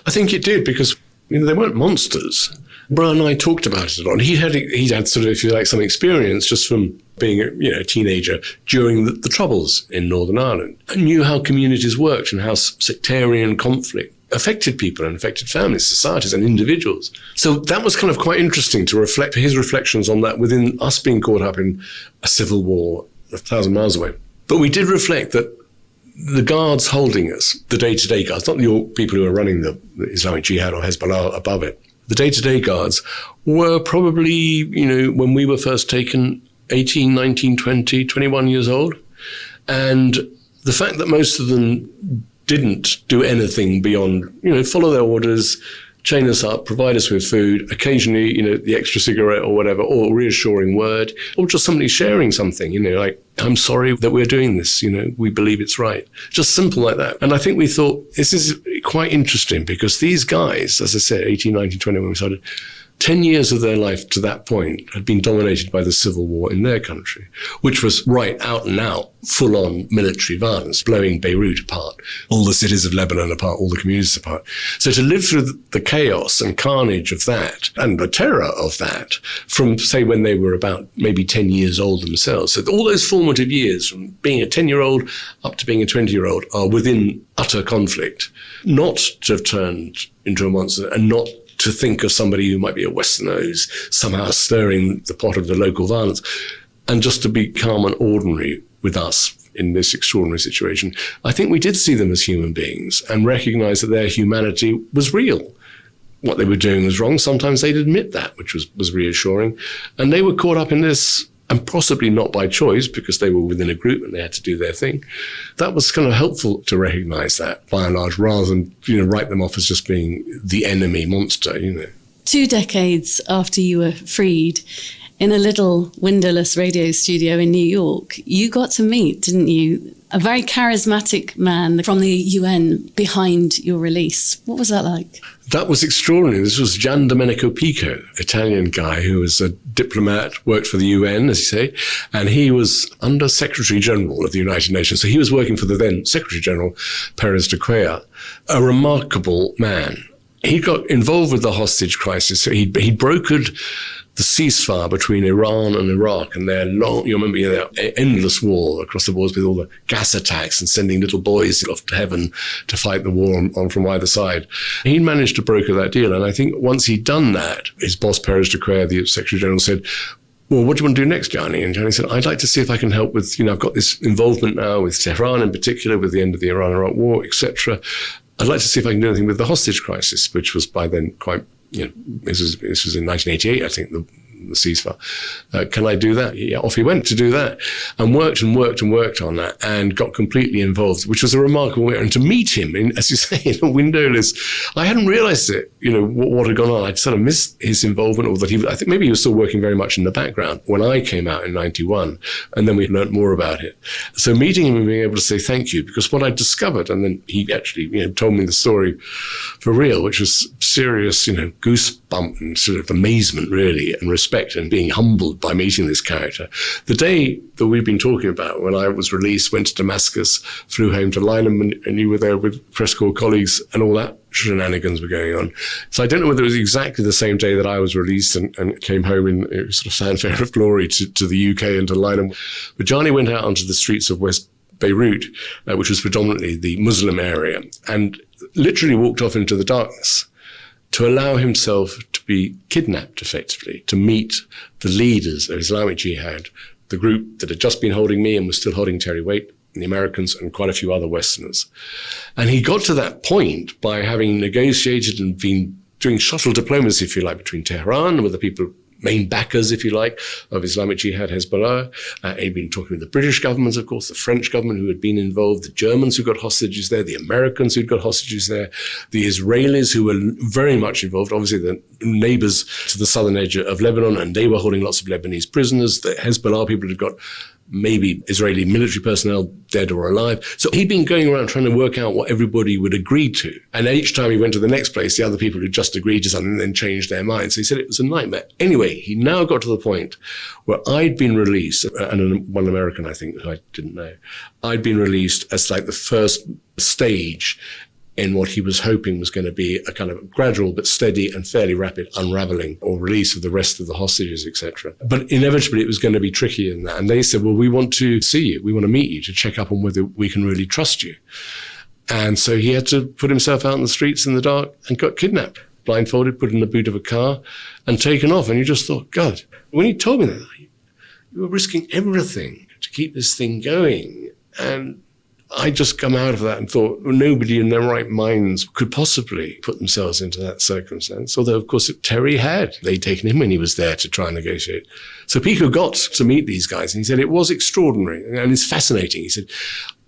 I think it did, because they weren't monsters. Brian and I talked about it a lot. He'd had sort of, if you like, some experience just from being a teenager during the Troubles in Northern Ireland, and knew how communities worked and how sectarian conflict affected people and affected families, societies and individuals. So that was kind of quite interesting to reflect his reflections on that within us being caught up in a civil war 1,000 miles away. But we did reflect that the guards holding us, the day-to-day guards, not the people who are running the Islamic Jihad or Hezbollah above it, the day-to-day guards were probably, when we were first taken, 18, 19, 20, 21 years old. And the fact that most of them didn't do anything beyond, follow their orders, chain us up, provide us with food, occasionally, the extra cigarette or whatever, or a reassuring word, or just somebody sharing something, like, I'm sorry that we're doing this, we believe it's right. Just simple like that. And I think we thought, this is quite interesting because these guys, as I said, 18, 19, 20 when we started, 10 years of their life to that point had been dominated by the civil war in their country, which was right out and out, full-on military violence, blowing Beirut apart, all the cities of Lebanon apart, all the communities apart. So to live through the chaos and carnage of that and the terror of that from, say, when they were about maybe 10 years old themselves. So all those formative years from being a 10-year-old up to being a 20-year-old are within utter conflict. Not to have turned into a monster and not to think of somebody who might be a Westerner who's somehow stirring the pot of the local violence, and just to be calm and ordinary with us in this extraordinary situation. I think we did see them as human beings and recognize that their humanity was real. What they were doing was wrong. Sometimes they'd admit that, which was reassuring. And they were caught up in this, and possibly not by choice because they were within a group and they had to do their thing. That was kind of helpful to recognize that by and large, rather than, write them off as just being the enemy monster, 2 decades after you were freed, in a little windowless radio studio in New York, you got to meet, didn't you, a very charismatic man from the UN behind your release. What was that like? That was extraordinary. This was Gian Domenico Pico, Italian guy who was a diplomat, worked for the UN, as you say, and he was Under Secretary General of the United Nations. So he was working for the then Secretary General, Perez de Cuellar, a remarkable man. He got involved with the hostage crisis. So he brokered the ceasefire between Iran and Iraq and their their endless war across the borders with all the gas attacks and sending little boys off to heaven to fight the war on from either side. He managed to broker that deal. And I think once he'd done that, his boss, Perez de Cuellar, the Secretary General, said, well, what do you want to do next, Gianni? And Gianni said, I'd like to see if I can help with, I've got this involvement now with Tehran in particular, with the end of the Iran-Iraq war, etc. I'd like to see if I can do anything with the hostage crisis, which was by then quite, this was in 1988, I think, the ceasefire. Can I do that? Yeah, off he went to do that and worked on that and got completely involved, which was a remarkable way. And to meet him, as you say, in a windowless, I hadn't realized it what had gone on. I'd sort of missed his involvement, or that I think maybe he was still working very much in the background when I came out in 91, and then we learnt more about it. So meeting him and being able to say thank you, because what I discovered, and then he actually told me the story for real, which was serious, goosebump and sort of amazement really, and respect, and being humbled by meeting this character. The day that we've been talking about, when I was released, went to Damascus, flew home to Lyneham, and you were there with press corps colleagues, and all that shenanigans were going on. So I don't know whether it was exactly the same day that I was released and came home in sort of fanfare of glory to the UK and to Lyneham. But Johnny went out onto the streets of West Beirut, which was predominantly the Muslim area, and literally walked off into the darkness to allow himself to be kidnapped, effectively, to meet the leaders of Islamic Jihad, the group that had just been holding me and was still holding Terry Waite, and the Americans, and quite a few other Westerners. And he got to that point by having negotiated and been doing shuttle diplomacy, if you like, between Tehran, with the people, main backers, if you like, of Islamic Jihad, Hezbollah. He'd been talking with the British governments, of course, the French government who had been involved, the Germans who got hostages there, the Americans who'd got hostages there, the Israelis who were very much involved, obviously the neighbors to the southern edge of Lebanon, and they were holding lots of Lebanese prisoners, the Hezbollah people had got maybe Israeli military personnel dead or alive. So he'd been going around trying to work out what everybody would agree to. And each time he went to the next place, the other people who just agreed to something then changed their minds. So he said it was a nightmare. Anyway, he now got to the point where I'd been released, and one American, I think, who I didn't know, I'd been released as like the first stage in what he was hoping was going to be a kind of gradual but steady and fairly rapid unraveling or release of the rest of the hostages, etc. But inevitably it was going to be trickier than that. And they said, well, we want to see you. We want to meet you to check up on whether we can really trust you. And so he had to put himself out in the streets in the dark and got kidnapped, blindfolded, put in the boot of a car and taken off. And you just thought, God, when he told me that, you were risking everything to keep this thing going. And I just come out of that and thought, well, nobody in their right minds could possibly put themselves into that circumstance. Although, of course, Terry had. They'd taken him when he was there to try and negotiate. So Pico got to meet these guys, and he said it was extraordinary and it's fascinating. He said,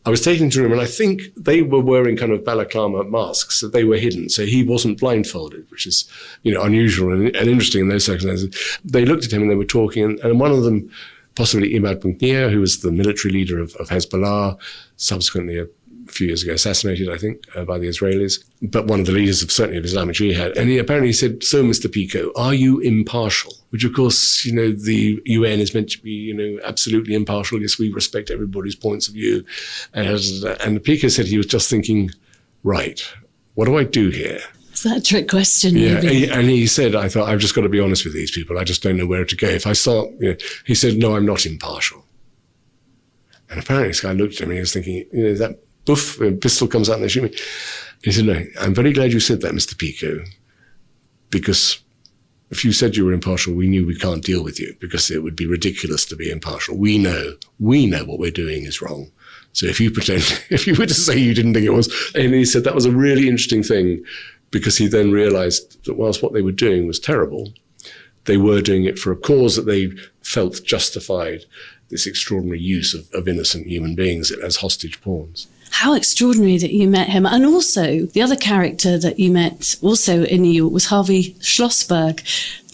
I was taken to a room, and I think they were wearing kind of balaclava masks, so they were hidden. So he wasn't blindfolded, which is, unusual and interesting in those circumstances. They looked at him and they were talking, and one of them, possibly Imad Bunkir, who was the military leader of Hezbollah, subsequently a few years ago assassinated, I think, by the Israelis, but one of the leaders of Islamic Jihad. And he apparently said, so, Mr. Pico, are you impartial? Which, of course, the UN is meant to be, absolutely impartial. Yes, we respect everybody's points of view. And Pico said he was just thinking, right, what do I do here? Is that a trick question? Yeah, maybe? and he said, I thought, I've just got to be honest with these people. I just don't know where to go. If I start, he said, no, I'm not impartial. And apparently this guy looked at me and he was thinking, that boof, a pistol comes out and they shoot me. He said, no, I'm very glad you said that, Mr. Pico, because if you said you were impartial, we knew we can't deal with you because it would be ridiculous to be impartial. We know what we're doing is wrong. So if you were to say you didn't think it was, and he said that was a really interesting thing, because he then realized that whilst what they were doing was terrible, they were doing it for a cause that they felt justified this extraordinary use of innocent human beings as hostage pawns. How extraordinary that you met him. And also, the other character that you met also in New York was Harvey Schlossberg,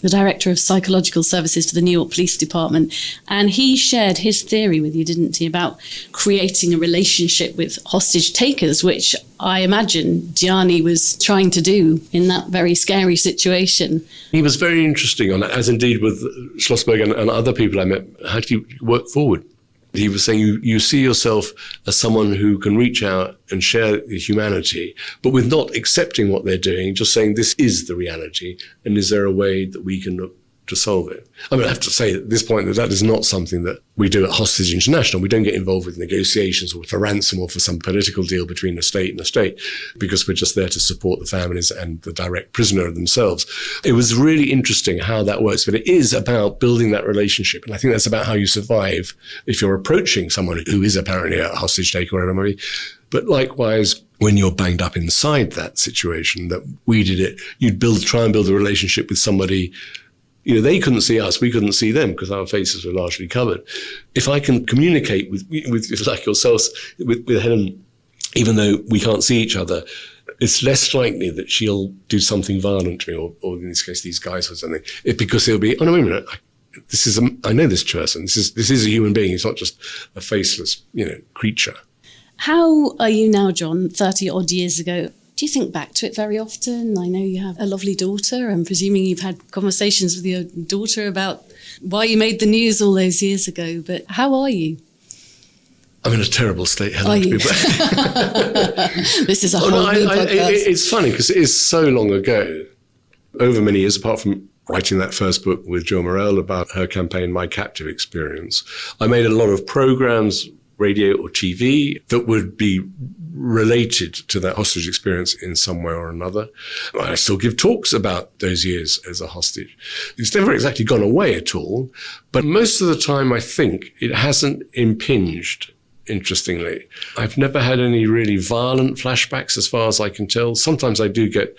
the director of psychological services for the New York Police Department. And he shared his theory with you, didn't he, about creating a relationship with hostage takers, which I imagine Gianni was trying to do in that very scary situation. He was very interesting on that, as indeed with Schlossberg and other people I met. How do you work forward? He was saying you see yourself as someone who can reach out and share humanity, but with not accepting what they're doing, just saying this is the reality, and is there a way that we can look to solve it? I mean, I have to say at this point that is not something that we do at Hostage International. We don't get involved with negotiations or for ransom or for some political deal between a state and a state, because we're just there to support the families and the direct prisoner themselves. It was really interesting how that works, but it is about building that relationship. And I think that's about how you survive if you're approaching someone who is apparently a hostage taker or whatever it may be. But likewise, when you're banged up inside that situation that we did it, you'd try and build a relationship with somebody. They couldn't see us, we couldn't see them because our faces were largely covered. If I can communicate with like yourselves, with Helen, even though we can't see each other, it's less likely that she'll do something violent to me, or in this case, these guys or something, because it'll be, oh, no, wait a minute, I know this person. This is a human being. He's not just a faceless, creature. How are you now, John, 30 odd years ago? Do you think back to it very often? I know you have a lovely daughter. I'm presuming you've had conversations with your daughter about why you made the news all those years ago. But how are you? I'm in a terrible state, Helen. Are you? This is a whole new podcast. It's funny because it is so long ago, over many years, apart from writing that first book with Jill Morrell about her campaign, My Captive Experience. I made a lot of programs, radio or TV, that would be related to that hostage experience in some way or another. I still give talks about those years as a hostage. It's never exactly gone away at all, but most of the time I think it hasn't impinged, interestingly. I've never had any really violent flashbacks as far as I can tell. Sometimes I do get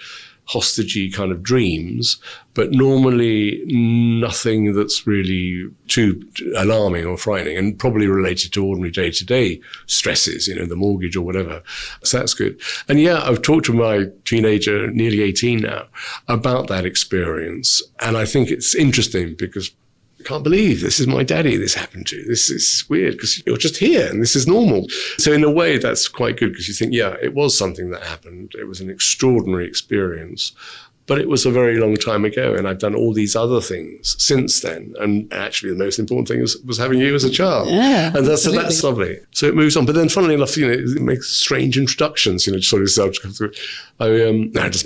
hostagey kind of dreams, but normally nothing that's really too alarming or frightening, and probably related to ordinary day-to-day stresses, the mortgage or whatever. So that's good. And yeah, I've talked to my teenager, nearly 18 now, about that experience. And I think it's interesting because I can't believe this is my daddy this happened to. This is weird because you're just here and this is normal. So in a way, that's quite good because you think, yeah, it was something that happened. It was an extraordinary experience, but it was a very long time ago. And I've done all these other things since then. And actually, the most important thing was having you as a child. Yeah, and that's lovely. So it moves on. But then funnily enough, it makes strange introductions, just sort of subject come through. It was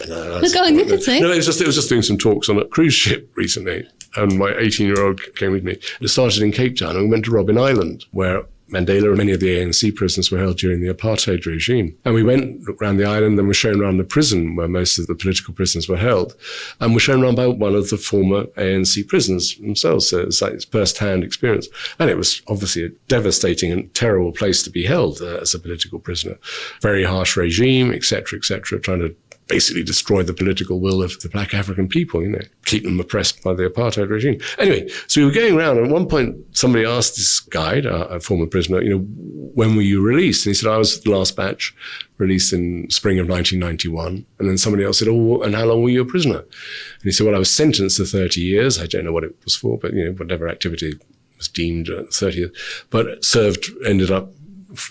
just doing some talks on a cruise ship recently. And my 18-year-old came with me. It started in Cape Town and we went to Robben Island, where Mandela and many of the ANC prisoners were held during the apartheid regime. And we went around the island and were shown around the prison where most of the political prisoners were held. And were shown around by one of the former ANC prisoners themselves. So it's like it's first-hand experience. And it was obviously a devastating and terrible place to be held as a political prisoner. Very harsh regime, et cetera, trying to basically destroy the political will of the black African people, keep them oppressed by the apartheid regime. Anyway, so we were going around, and at one point somebody asked this guide, a former prisoner, when were you released? And he said, I was the last batch, released in spring of 1991. And then somebody else said, oh, and how long were you a prisoner? And he said, well, I was sentenced to 30 years. I don't know what it was for, but, whatever activity was deemed 30 years. But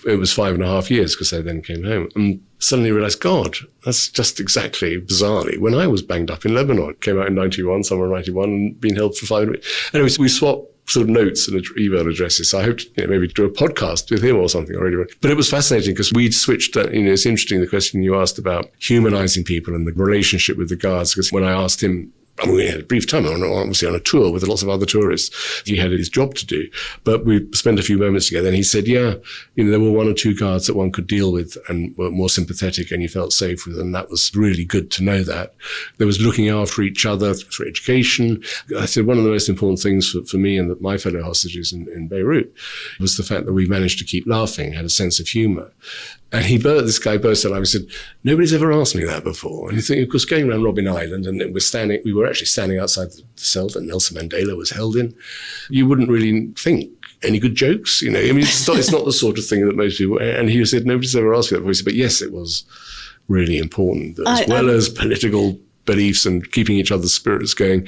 it was 5.5 years because they then came home. And suddenly realized, God, that's just exactly, bizarrely, when I was banged up in Lebanon. Came out in 91, summer of 91, and been held for 5 weeks. Anyway, so we swapped sort of notes and email addresses. So I hope maybe do a podcast with him or something already. But it was fascinating because we'd switched, it's interesting the question you asked about humanizing people and the relationship with the guards. Because when I asked him, we had a brief time, obviously on a tour with lots of other tourists. He had his job to do. But we spent a few moments together and he said, yeah, there were 1 or 2 guards that one could deal with and were more sympathetic and you felt safe with them. That was really good to know that. There was looking after each other for education. I said one of the most important things for me and my fellow hostages in Beirut was the fact that we managed to keep laughing, had a sense of humor. And this guy burst out. I said, nobody's ever asked me that before. And you think, of course, going around Robben Island, and we were actually standing outside the cell that Nelson Mandela was held in. You wouldn't really think any good jokes, it's not the sort of thing that most people. And he said, nobody's ever asked me that before. He said, but yes, it was really important, that as political beliefs and keeping each other's spirits going,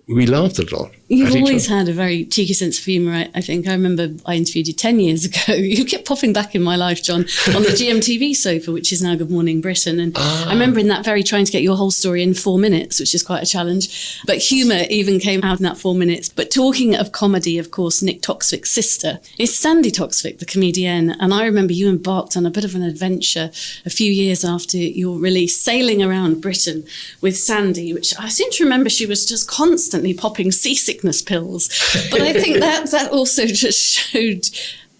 we laughed a lot. You've always had a very cheeky sense of humour, I think. I remember I interviewed you 10 years ago. You kept popping back in my life, John, on the GMTV sofa, which is now Good Morning Britain. And I remember in that trying to get your whole story in 4 minutes, which is quite a challenge. But humour even came out in that 4 minutes. But talking of comedy, of course, Nick Toksvik's sister is Sandy Toksvik, the comedian. And I remember you embarked on a bit of an adventure a few years after your release, sailing around Britain with Sandy, which I seem to remember she was just constantly popping seasickness pills. But I think that also just showed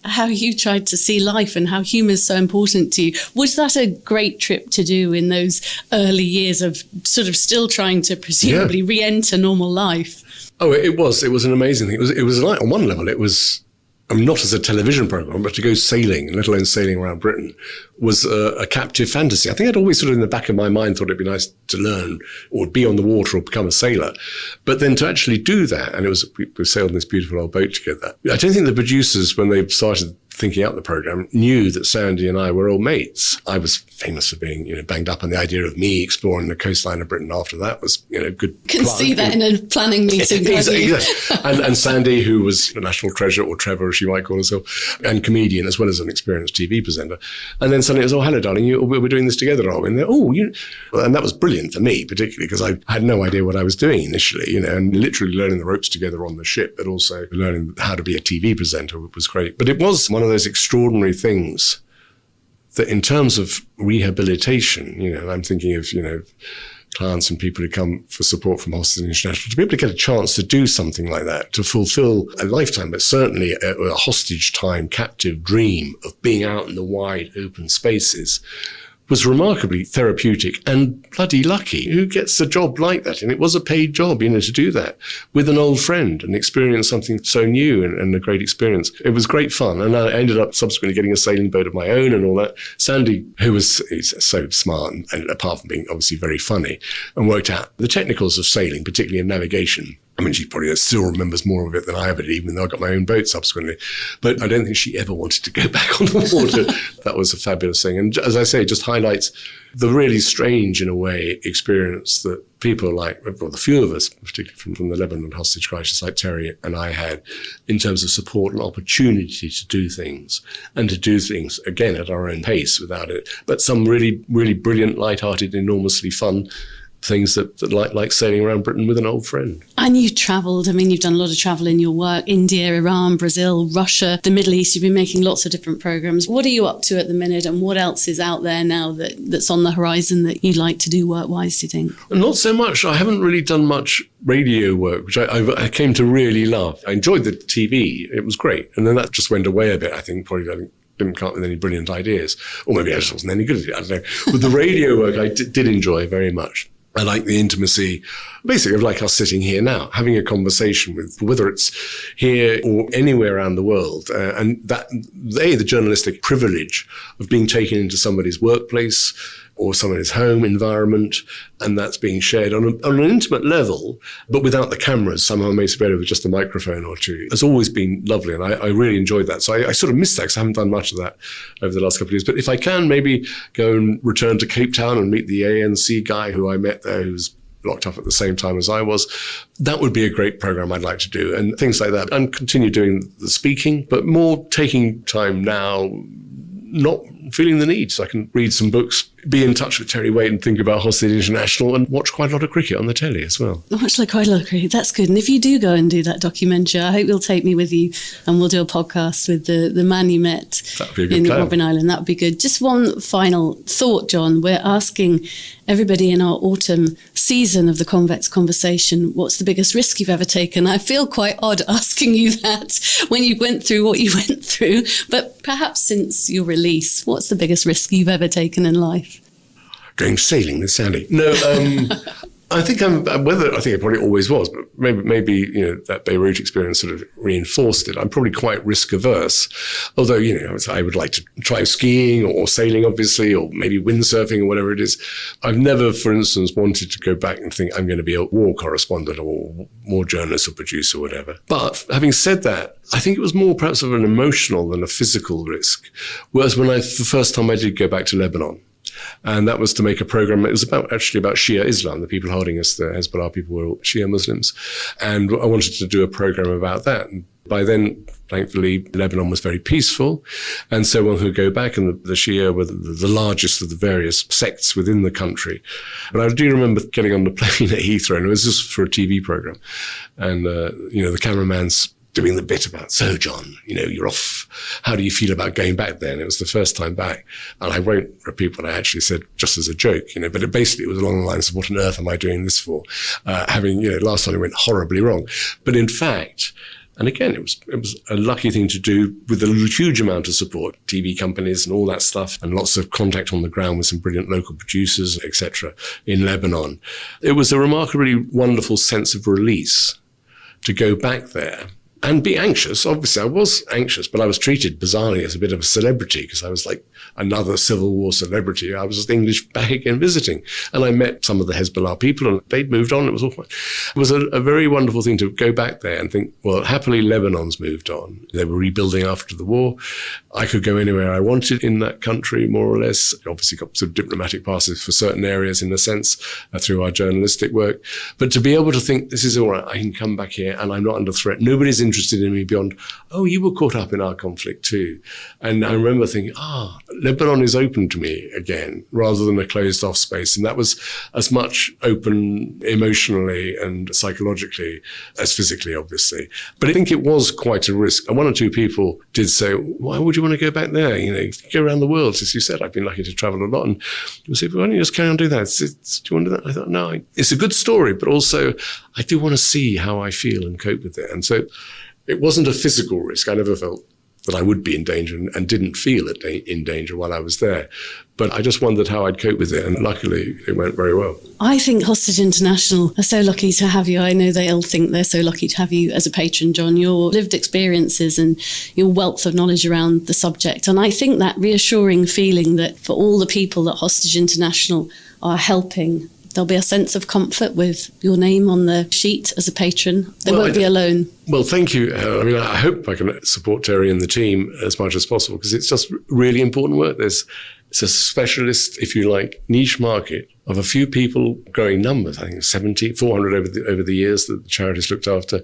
how you tried to see life and how humour is so important to you. Was that a great trip to do in those early years of sort of still trying to presumably re-enter normal life? Oh, it was an amazing thing. It was like, on one level, it was, not as a television program, but to go sailing, let alone sailing around Britain, was a captive fantasy. I think I'd always sort of in the back of my mind thought it'd be nice to learn or be on the water or become a sailor. But then to actually do that, and we sailed in this beautiful old boat together. I don't think the producers, when they started thinking out the programme, knew that Sandy and I were old mates. I was famous for being, banged up on the idea of me exploring the coastline of Britain after that was, good. Can see that in a planning meeting. Exactly. And Sandy, who was a national treasure, or Trevor, as she might call herself, and comedian, as well as an experienced TV presenter. And then suddenly it was, oh, hello, darling, we're doing this together, are we? And and that was brilliant for me, particularly because I had no idea what I was doing initially, and literally learning the ropes together on the ship, but also learning how to be a TV presenter was great. But it was one of those extraordinary things that in terms of rehabilitation, I'm thinking of, clients and people who come for support from Hostage International, to be able to get a chance to do something like that, to fulfill a lifetime, but certainly a hostage time captive dream of being out in the wide open spaces, was remarkably therapeutic and bloody lucky. Who gets a job like that? And it was a paid job, to do that with an old friend and experience something so new and a great experience. It was great fun. And I ended up subsequently getting a sailing boat of my own and all that. Sandy, who is so smart and apart from being obviously very funny, and worked out the technicals of sailing, particularly in navigation. I mean, she probably still remembers more of it than I ever did, even though I got my own boat subsequently. But I don't think she ever wanted to go back on the water. That was a fabulous thing. And as I say, just highlights the really strange, in a way, experience that people like, well, the few of us, particularly from the Lebanon hostage crisis, like Terry and I had, in terms of support and opportunity to do things, and to do things, again, at our own pace without it. But some really, really brilliant, lighthearted, enormously fun things that like sailing around Britain with an old friend. And you travelled, you've done a lot of travel in your work, India, Iran, Brazil, Russia, the Middle East. You've been making lots of different programmes. What are you up to at the minute, and what else is out there now that's on the horizon that you'd like to do work-wise, do you think? Not so much. I haven't really done much radio work, which I came to really love. I enjoyed the TV. It was great. And then that just went away a bit, I think, didn't come up with any brilliant ideas. Or maybe I just wasn't any good at it, I don't know. But the radio work I did enjoy very much. I like the intimacy, basically, of like us sitting here now, having a conversation with, whether it's here or anywhere around the world, and that, the journalistic privilege of being taken into somebody's workplace or somebody's home environment, and that's being shared on an intimate level, but without the cameras, somehow made better with just a microphone or two. It's always been lovely, and I really enjoyed that. So I sort of missed that because I haven't done much of that over the last couple of years. But if I can, maybe go and return to Cape Town and meet the ANC guy who I met there, who's locked up at the same time as I was. That would be a great program I'd like to do, and things like that. And continue doing the speaking, but more taking time now, not feeling the need, so I can read some books, be in touch with Terry Waite and think about Hostage International, and watch quite a lot of cricket on the telly as well. Quite a lot of cricket. That's good. And if you do go and do that documentary, I hope you'll take me with you, and we'll do a podcast with the man you met in Robben Island. That would be good. Just one final thought, John. We're asking everybody in our autumn season of the Convex Conversation, what's the biggest risk you've ever taken? I feel quite odd asking you that when you went through what you went through, but perhaps since your release, what's the biggest risk you've ever taken in life? Going sailing with Sandy. No, I think it probably always was, but maybe that Beirut experience sort of reinforced it. I'm probably quite risk averse, although I would like to try skiing or sailing, obviously, or maybe windsurfing or whatever it is. I've never, for instance, wanted to go back and think I'm going to be a war correspondent or war journalist or producer or whatever. But having said that, I think it was more perhaps of an emotional than a physical risk. Whereas the first time I did go back to Lebanon. And that was to make a program. It was about Shia Islam. The people holding us, the Hezbollah people, were all Shia Muslims. And I wanted to do a program about that. And by then, thankfully, Lebanon was very peaceful. And so one could go back, and the Shia were the largest of the various sects within the country. But I do remember getting on the plane at Heathrow, and it was just for a TV program. And, the cameraman's doing the bit about, so John, you're off. How do you feel about going back there? And it was the first time back. And I won't repeat what I actually said just as a joke, but it basically was along the lines of, what on earth am I doing this for? Last time it went horribly wrong. But in fact, and again, it was a lucky thing to do with a huge amount of support, TV companies and all that stuff, and lots of contact on the ground with some brilliant local producers, etc. in Lebanon. It was a remarkably wonderful sense of release to go back there and be anxious. Obviously, I was anxious, but I was treated bizarrely as a bit of a celebrity because I was like another Civil War celebrity. I was just English back again visiting. And I met some of the Hezbollah people and they'd moved on. It was all fine. It was a very wonderful thing to go back there and think, well, happily Lebanon's moved on. They were rebuilding after the war. I could go anywhere I wanted in that country, more or less. Obviously got sort of diplomatic passes for certain areas in a sense through our journalistic work. But to be able to think, this is all right, I can come back here and I'm not under threat. Nobody's interested in me beyond, oh, you were caught up in our conflict too. And I remember thinking, Lebanon is open to me again, rather than a closed off space. And that was as much open emotionally and psychologically as physically, obviously. But I think it was quite a risk. And one or two people did say, why would you want to go back there? You know, go around the world. As you said, I've been lucky to travel a lot. And people say, why don't you just carry on doing that? Do you want to do that? I thought, no, it's a good story, but also I do want to see how I feel and cope with it. And so it wasn't a physical risk. I never felt that I would be in danger and didn't feel in danger while I was there. But I just wondered how I'd cope with it. And luckily, it went very well. I think Hostage International are so lucky to have you. I know they'll think they're so lucky to have you as a patron, John. Your lived experiences and your wealth of knowledge around the subject. And I think that reassuring feeling that for all the people that Hostage International are helping, there'll be a sense of comfort with your name on the sheet as a patron. They won't be alone. Well, thank you. I mean, I hope I can support Terry and the team as much as possible because it's just really important work. It's a specialist, if you like, niche market of a few people, growing numbers. I think 400 over the years that the charity's looked after,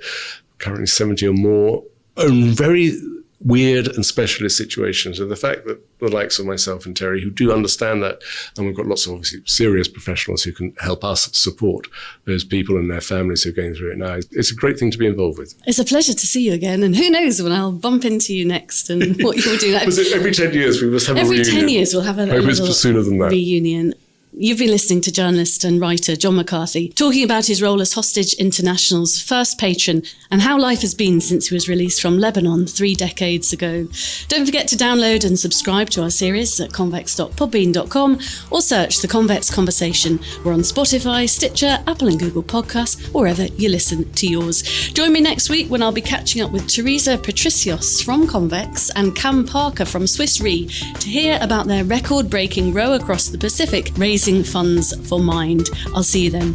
currently 70 or more, and very weird and specialist situations. And the fact that the likes of myself and Terry, who do understand that, and we've got lots of obviously serious professionals who can help us support those people and their families who are going through it now, it's a great thing to be involved with. It's a pleasure to see you again, and who knows when I'll bump into you next and what you'll do next. Every 10 years we must have a reunion. Every 10 years we'll have a little sooner than that. Reunion. You've been listening to journalist and writer John McCarthy talking about his role as Hostage International's first patron and how life has been since he was released from Lebanon 3 decades ago. Don't forget to download and subscribe to our series at convex.podbean.com or search The Convex Conversation. We're on Spotify, Stitcher, Apple and Google Podcasts, or wherever you listen to yours. Join me next week when I'll be catching up with Teresa Patricios from Convex and Cam Parker from Swiss Re to hear about their record-breaking row across the Pacific, raising funds for Mind. I'll see you then.